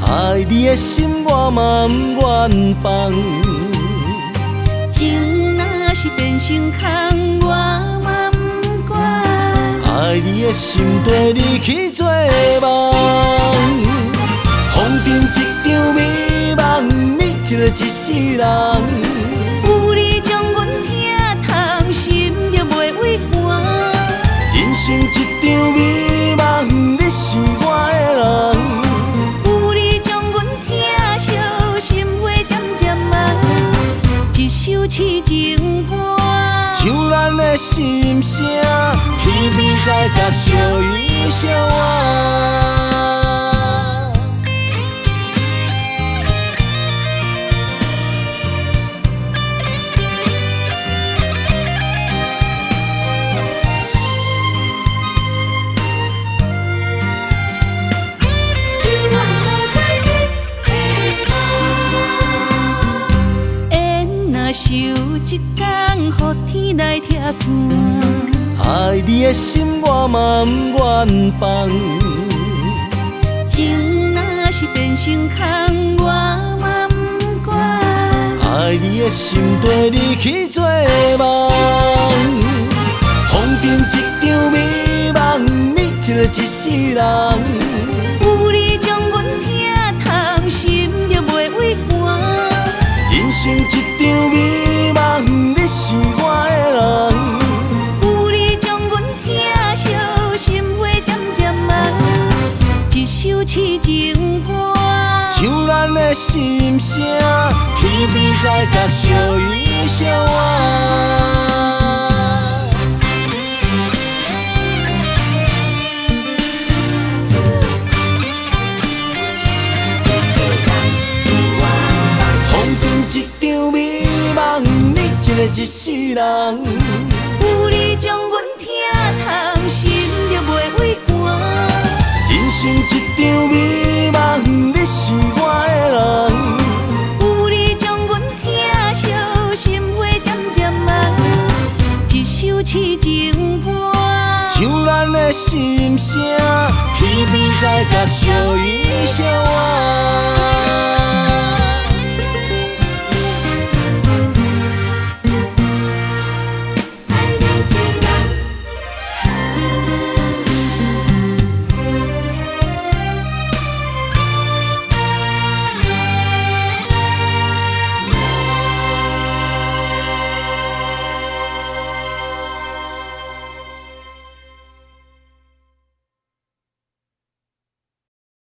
爱你的心我嘛不愿放，情若是变成空，我嘛不管。爱你的心跟你去做梦，风中一场美梦，你一个一世人。有你将阮疼痛，心就袂畏寒。人生一场美梦，你是我的人。有你将阮疼惜，心花渐渐红。一首痴情歌，唱咱的心声，天边海角相依相偎。想一天，予天来拆散。爱你的心我嘛不愿放，情若是变成空，我嘛不管。爱你的心跟你去做梦，风中一场美梦，你一个一世人。有你将阮疼痛，心就袂畏寒。人生一场美梦，你是我的人。有你将阮疼惜，心花渐渐红。一首痴情歌，唱咱的心声，天边海角相依相偎。一个一世人，有你将阮疼痛，心就袂畏寒。人生一场美梦，你是我的人。有你将阮疼惜，心花渐渐红。一首痴情歌，唱咱的心声，天边海角相依相偎。